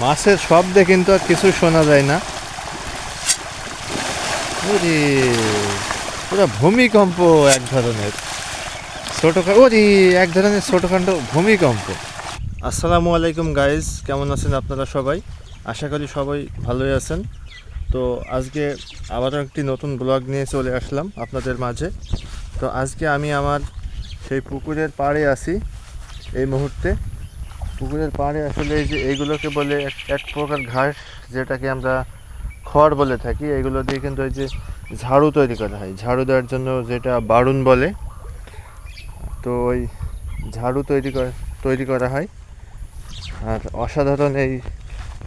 মাছের শব্দে কিন্তু আর কিছু শোনা যায় না। ওরে পুরো ভূমিকম্প এক ধরনের এক ধরনের ছোটখাটো ভূমিকম্প। আসসালামু আলাইকুম গাইজ, কেমন আছেন আপনারা সবাই? আশা করি সবাই ভালোই আছেন। তো আজকে আবারও একটি নতুন ব্লগ নিয়ে চলে আসলাম আপনাদের মাঝে। তো আজকে আমি আমার সেই পুকুরের পাড়ে আছি এই মুহূর্তে। পুকুরের পাড়ে আসলে এই যে এইগুলোকে বলে এক প্রকার ঘাস, যেটাকে আমরা খড় বলে থাকি। এগুলো দিয়ে কিন্তু এই যে ঝাড়ু তৈরি করা হয়, ঝাড়ু দেওয়ার জন্য যেটা বারুন বলে। তো ওই ঝাড়ু তৈরি করা হয়। আর অসাধারণ এই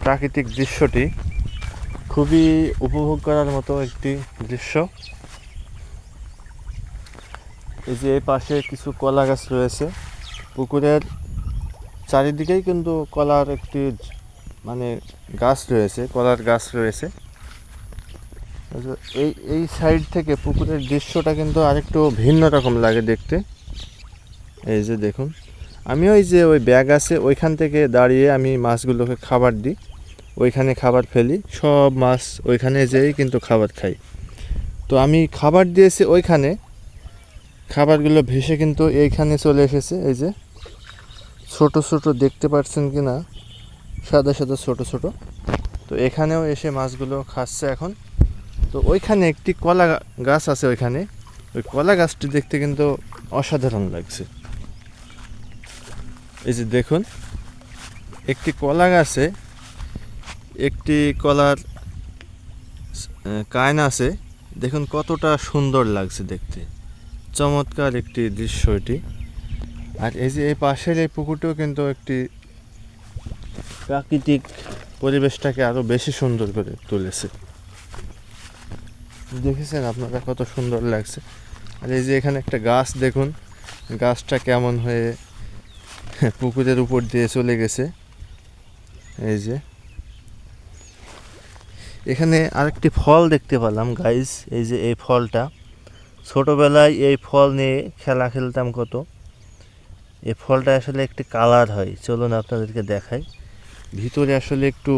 প্রাকৃতিক দৃশ্যটি খুবই উপভোগ করার মতো একটি দৃশ্য। এই যে এই পাশে কিছু কলা গাছ রয়েছে। পুকুরের চারিদিকেই কিন্তু কলার একটি মানে গাছ রয়েছে, কলার গাছ রয়েছে। এই এই সাইড থেকে পুকুরের দৃশ্যটা কিন্তু আরেকটু ভিন্ন রকম লাগে দেখতে। এই যে দেখুন, আমি ওই যে ওই ব্যাগ আছে ওইখান থেকে দাঁড়িয়ে আমি মাছগুলোকে খাবার দিই, ওইখানে খাবার ফেলি। সব মাছ ওইখানে যেয়েই কিন্তু খাবার খাই। তো আমি খাবার দিয়েছি ওইখানে, খাবারগুলো ভেসে কিন্তু এইখানে চলে এসেছে। এই যে ছোট ছোট দেখতে পাচ্ছেন কি না, সাদা সাদা ছোট ছোট। তো এখানেও এসে মাছগুলো খাচ্ছে এখন। তো ওইখানে একটি কলা গাছ আছে, ওইখানে ওই কলা গাছটি দেখতে কিন্তু অসাধারণ লাগছে। এই যে দেখুন, একটি কলা গাছে একটি কলার কায়ন আছে। দেখুন কতটা সুন্দর লাগছে দেখতে, চমৎকার একটি দৃশ্য এটি। আর এই যে এই পাশের এই পুকুরটিও কিন্তু একটি প্রাকৃতিক পরিবেশটাকে আরও বেশি সুন্দর করে তুলেছে। দেখেছেন আপনারা কত সুন্দর লাগছে। আর এই যে এখানে একটা গাছ দেখুন, গাছটা কেমন হয়ে পুকুরের উপর দিয়ে চলে গেছে। এই যে এখানে আরেকটি ফল দেখতে পেলাম গাইস। এই যে এই ফলটা, ছোটবেলায় এই ফল নিয়ে খেলা খেলতাম কত। এই ফলটা আসলে একটি কালার হয়, চলুন আপনাদেরকে দেখাই। ভিতরে আসলে একটু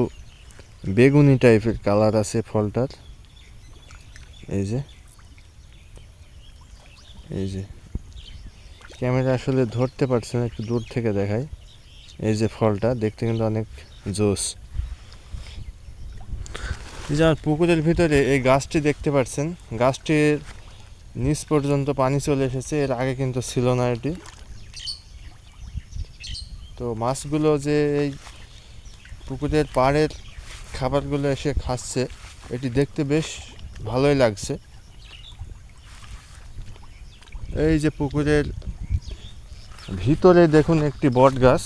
বেগুনি টাইপের কালার আছে ফলটার। এই যে এই যে ক্যামেরা আসলে ধরতে পারছে না, একটু দূর থেকে দেখাই। এই যে ফলটা দেখতে কিন্তু অনেক জোস। এই যে আমার পুকুরের ভিতরে এই গাছটি দেখতে পাচ্ছেন, গাছটির নিচ পর্যন্ত পানি চলে এসেছে, এর আগে কিন্তু ছিল না এটি। তো মাছগুলো যে এই পুকুরের পাড়ের খাবারগুলো এসে খাচ্ছে, এটি দেখতে বেশ ভালোই লাগছে। এই যে পুকুরের ভিতরে দেখুন একটি বট গাছ।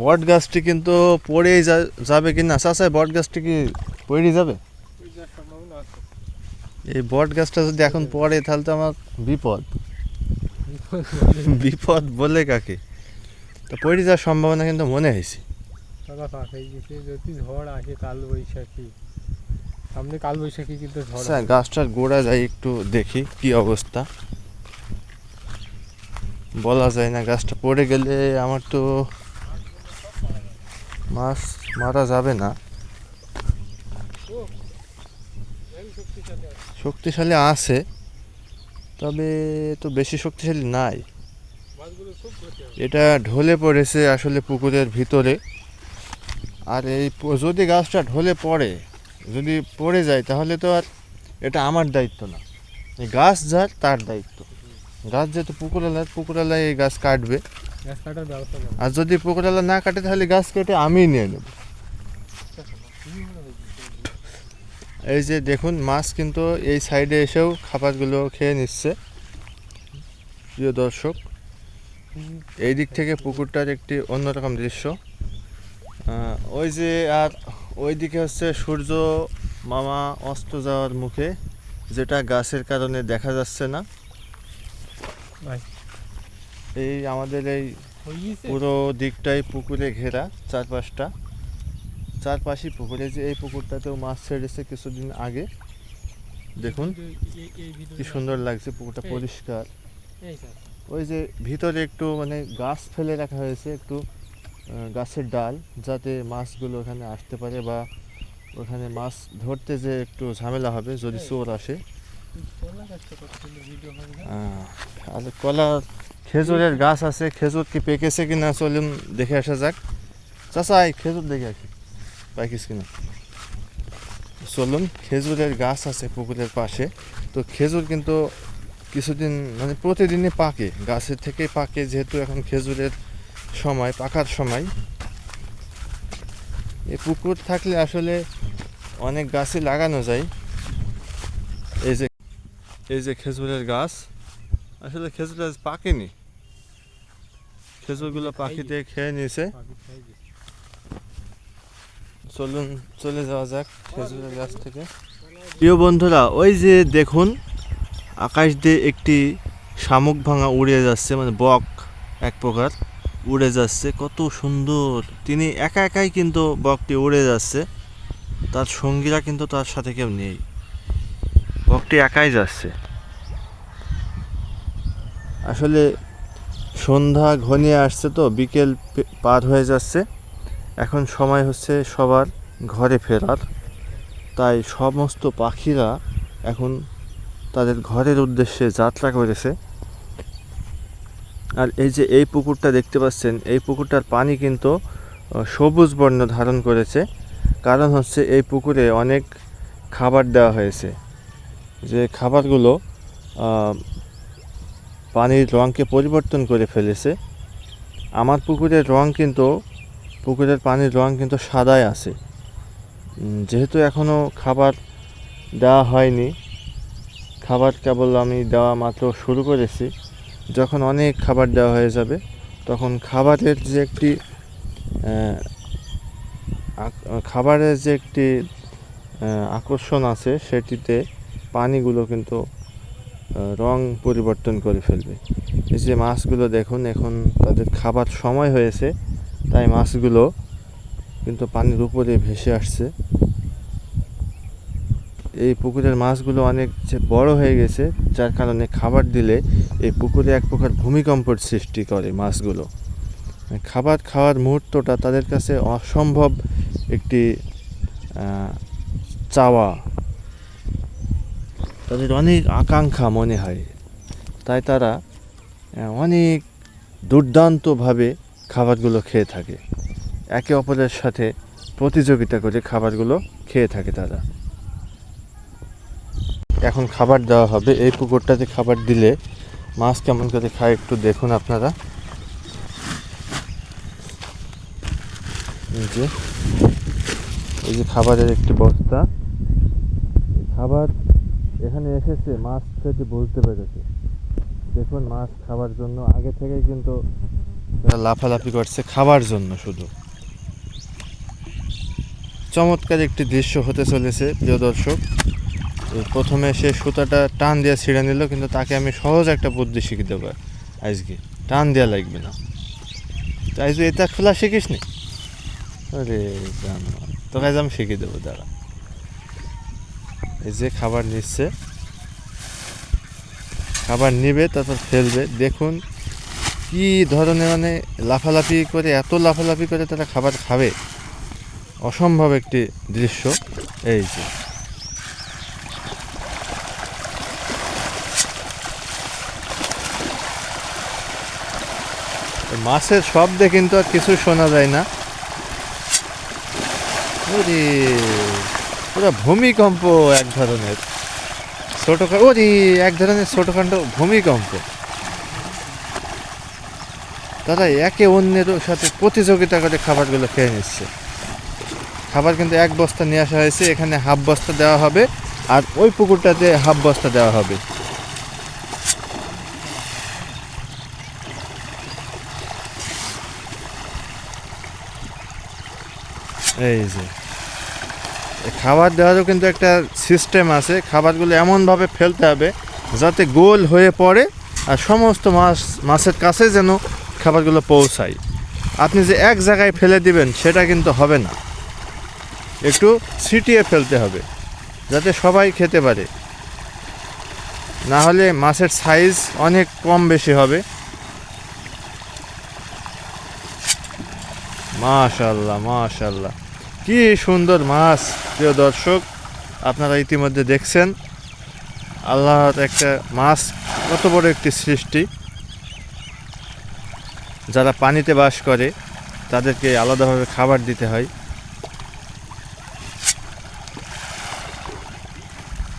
বট গাছটি কিন্তু পড়েই যাবে কি না চাচা? বট গাছটি কি পড়ে যাবে? এই বট গাছটা যদি এখন পড়ে তাহলে তো আমার বিপদ। বিপদ বলে কাকে? তো পড়ে যাওয়ার সম্ভাবনা কিন্তু মনে হয়েছে। যদি ঝড় আসে কাল বৈশাখী, সামনে কাল বৈশাখী কিন্তু ঝড়। আচ্ছা, গাছটার গোড়া যাই একটু দেখি কি অবস্থা। বলা যায় না, গাছটা পড়ে গেলে আমার তো মাছ মারা যাবে না। শক্তিশালী আছে, তবে তো বেশি শক্তিশালী নাই। এটা ঢলে পড়েছে আসলে পুকুরের ভিতরে। আর এই যদি গাছটা ঢলে পড়ে, যদি পড়ে যায় তাহলে তো আর এটা আমার দায়িত্ব না, এই গাছ যার তার দায়িত্ব। গাছ যেহেতু পুকুরওয়ালায় এই গাছ কাটবে। আর যদি পুকুরওয়ালা না কাটে তাহলে গাছ কেটে আমিই নিয়ে নেব। এই যে দেখুন, মাছ কিন্তু এই সাইডে এসেও খাবারগুলো খেয়ে নিচ্ছে। প্রিয় দর্শক, এই দিক থেকে পুকুরটার একটি অন্যরকম দৃশ্য। ওই যে আর ওই দিকে হচ্ছে সূর্য মামা অস্ত যাওয়ার মুখে, যেটা গাছের কারণে দেখা যাচ্ছে না। এই আমাদের এই পুরো দিকটাই পুকুরে ঘেরা, চারপাশই পুকুরে। যে এই পুকুরটাতেও মাছ ছেড়েছে কিছুদিন আগে। দেখুন কি সুন্দর লাগছে, পুকুরটা পরিষ্কার। ওই যে ভিতরে একটু মানে গাছ ফেলে রাখা হয়েছে, একটু গাছের ডাল, যাতে মাছগুলো ওখানে আসতে পারে, বা ওখানে মাছ ধরতে যে একটু ঝামেলা হবে যদি চোর আসে। আর কলা, খেজুরের গাছ আছে, খেজুর কি পেকেছে কিনা চলুন দেখে আসা যাক। চাচা এই খেজুর দেখে আসি পাইকিস কিনা। চলুন, খেজুরের গাছ আছে পুকুরের পাশে। তো খেজুর কিন্তু কিছুদিন মানে প্রতিদিনই পাকে, গাছের থেকে পাকে, যেহেতু এখন খেজুরের সময়, পাকার সময়। এই পুকুর থাকলে আসলে অনেক গাছই লাগানো যায়। এই যে, এই যে খেজুরের গাছ, আসলে খেজুর গাছ পাকেনি, খেজুরগুলো পাখিতে খেয়ে নিয়েছে। চলুন চলে যাওয়া যাক খেজুরের গাছ থেকে। প্রিয় বন্ধুরা, ওই যে দেখুন আকাশ দিয়ে একটি শামুক ভাঙা উড়ে যাচ্ছে, মানে বক এক প্রকার উড়ে যাচ্ছে, কত সুন্দর। তিনি একা একাই কিন্তু বকটি উড়ে যাচ্ছে, তার সঙ্গীরা কিন্তু তার সাথে কেউ নেই, বকটি একাই যাচ্ছে। আসলে সন্ধ্যা ঘনিয়ে আসছে, তো বিকেল পার হয়ে যাচ্ছে, এখন সময় হচ্ছে সবার ঘরে ফেরার। তাই সমস্ত পাখিরা এখন তাদের ঘরের উদ্দেশ্যে যাত্রা করেছে। আর এই যে এই পুকুরটা দেখতে পাচ্ছেন, এই পুকুরটার পানি কিন্তু সবুজ বর্ণ ধারণ করেছে, কারণ হচ্ছে এই পুকুরে অনেক খাবার দেওয়া হয়েছে, যে খাবারগুলো পানির রঙকে পরিবর্তন করে ফেলেছে। আমার পুকুরের রং কিন্তু, পুকুরের পানির রং কিন্তু সাদাই আছে। যেহেতু এখনও খাবার দেওয়া হয়নি, খাবার কেবল আমি দেওয়া মাত্র শুরু করেছি, যখন অনেক খাবার দেওয়া হয়ে যাবে তখন খাবারের যে একটি আকর্ষণ আছে, সেটিতে পানিগুলো কিন্তু রং পরিবর্তন করে ফেলবে। এই যে মাছগুলো দেখুন, এখন তাদের খাবার সময় হয়েছে, তাই মাছগুলো কিন্তু পানির উপরে ভেসে আসছে। এই পুকুরের মাছগুলো অনেক যে বড় হয়ে গেছে, যার কারণে খাবার দিলে এই পুকুরে এক প্রকার ভূমিকম্পের সৃষ্টি করে মাছগুলো। খাবার খাওয়ার মুহূর্তটা তাদের কাছে অসম্ভব একটি চাওয়া, তাদের অনেক আকাঙ্ক্ষা মনে হয়, তাই তারা অনেক দুর্দান্তভাবে খাবারগুলো খেয়ে থাকে, একে অপরের সাথে প্রতিযোগিতা করে খাবারগুলো খেয়ে থাকে তারা। এখন খাবার দেওয়া হবে, এই পুকুরটাতে খাবার দিলে মাছ কেমন করে খায় একটু দেখুন আপনারা। এই যে খাবারের একটি বস্তা, খাবার এখানে এসেছে, মাছ খেতে বুঝতে পেরেছে। দেখুন মাছ খাবার জন্য আগে থেকেই কিন্তু লাফালাফি করছে খাবার জন্য শুধু। চমৎকার একটি দৃশ্য হতে চলেছে প্রিয় দর্শক। প্রথমে সে সুতাটা টান দিয়ে ছিঁড়ে নিল, কিন্তু তাকে আমি সহজ একটা বুদ্ধি শিখে দেবো আজকে, টান দেওয়া লাগবে না। তাই যে এটা খোলা শিখিস নি, আরে তোকে আজ আমি শিখিয়ে দেবো, দাঁড়া। এই যে খাবার নিচ্ছে, খাবার নিবে তারপর ফেলবে। দেখুন কি ধরনের মানে লাফালাফি করে, এত লাফালাফি করে তারা খাবার খাবে, অসম্ভব একটি দৃশ্য। এই যে মাছের শব্দে কিন্তু আর কিছু শোনা যায় না, পুরো ভূমিকম্প এক ধরনের এক ধরনের ছোটখাটো ভূমিকম্প। তারা একে অন্যের সাথে প্রতিযোগিতা করে খাবারগুলো খেয়ে নিচ্ছে। খাবার কিন্তু এক বস্তা নিয়ে আসা হয়েছে, এখানে হাফ বস্তা দেওয়া হবে, আর ওই পুকুরটাতে হাফ বস্তা দেওয়া হবে। এই যে খাবার দেওয়ারও কিন্তু একটা সিস্টেম আছে, খাবারগুলো এমনভাবে ফেলতে হবে যাতে গোল হয়ে পড়ে আর সমস্ত মাছের কাছে যেন খাবারগুলো পৌঁছায়। আপনি যে এক জায়গায় ফেলে দিবেন সেটা কিন্তু হবে না, একটু ছিটিয়ে ফেলতে হবে যাতে সবাই খেতে পারে, না হলে মাছের সাইজ অনেক কম বেশি হবে। মাশাআল্লাহ মাশাআল্লাহ, কি সুন্দর মাছ। প্রিয় দর্শক, আপনারা ইতিমধ্যে দেখছেন আল্লাহর একটা মাছ কত বড় একটি সৃষ্টি। যারা পানিতে বাস করে তাদেরকে আলাদাভাবে খাবার দিতে হয়।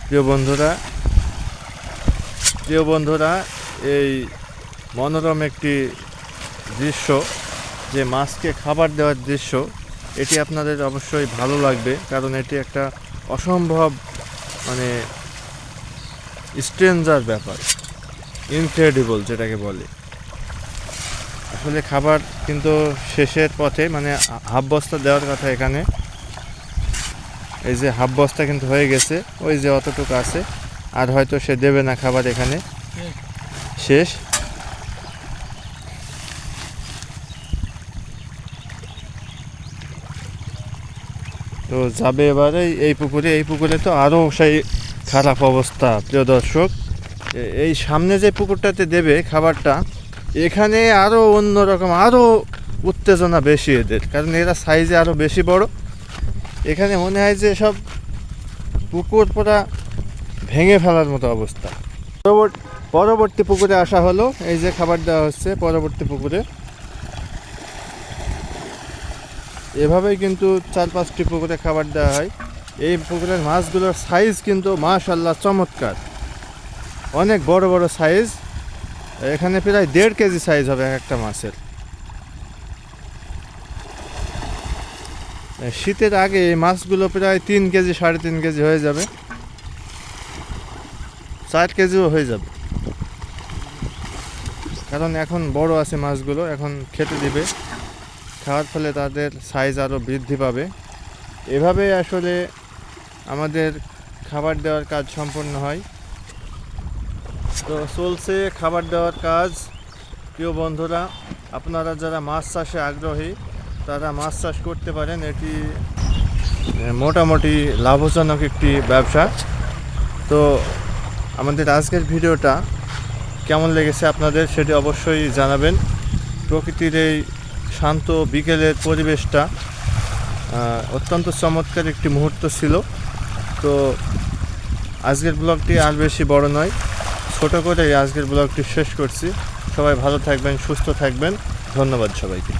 প্রিয় বন্ধুরা, এই মনোরম একটি দৃশ্য, যে মাছকে খাবার দেওয়ার দৃশ্য, এটি আপনাদের অবশ্যই ভালো লাগবে, কারণ এটি একটা অসম্ভব মানে স্ট্রেঞ্জার ব্যাপার, ইনক্রেডিবল যেটাকে বলে। আসলে খাবার কিন্তু শেষের পথে, মানে হাফ বস্তা দেওয়ার কথা এখানে। এই যে হাফ বস্তা কিন্তু হয়ে গেছে, ওই যে অতটুকু আছে, আর হয়তো সে দেবে না খাবার, এখানে শেষ। তো যাবে এবারে এই পুকুরে তো আরও সেই খারাপ অবস্থা। প্রিয় দর্শক, এই সামনে যে পুকুরটাতে দেবে খাবারটা, এখানে আরও অন্যরকম, আরও উত্তেজনা বেশি এদের, কারণ এরা সাইজে আরও বেশি বড়। এখানে মনে হয় যে সব পুকুর পুরা ভেঙে ফেলার মতো অবস্থা। পরবর্তী পুকুরে আসা হলো, এই যে খাবার দেওয়া হচ্ছে পরবর্তী পুকুরে। এভাবেই কিন্তু 4-5টি পুকুরে খাবার দেওয়া হয়। এই পুকুরের মাছগুলোর সাইজ কিন্তু মাশাআল্লাহ চমৎকার, অনেক বড় বড় সাইজ। এখানে প্রায় 1.5 কেজি সাইজ হবে একটা মাছের। শীতের আগে এই মাছগুলো প্রায় 3 কেজি 3.5 কেজি হয়ে যাবে, 4 কেজিও হয়ে যাবে, কারণ এখন বড় আছে মাছগুলো, এখন খেতে দিবে, খাওয়ার ফলে তাদের সাইজ আরও বৃদ্ধি পাবে। এভাবে আসলে আমাদের খাবার দেওয়ার কাজ সম্পন্ন হয়। তো চলছে খাবার দেওয়ার কাজ। প্রিয় বন্ধুরা, আপনারা যারা মাছ চাষে আগ্রহী তারা মাছ চাষ করতে পারেন। এটি মোটামুটি লাভজনক একটি ব্যবসা। তো আমাদের আজকের ভিডিওটা কেমন লেগেছে আপনাদের সেটি অবশ্যই জানাবেন। প্রকৃতির এই শান্ত বিকেলের পরিবেশটা অত্যন্ত চমৎকার একটি মুহূর্ত ছিল। তো আজকের ব্লগটি আর বেশি বড় নয়, ছোট করে আজকের ব্লগটি শেষ করছি। সবাই ভালো থাকবেন, সুস্থ থাকবেন। ধন্যবাদ সবাইকে।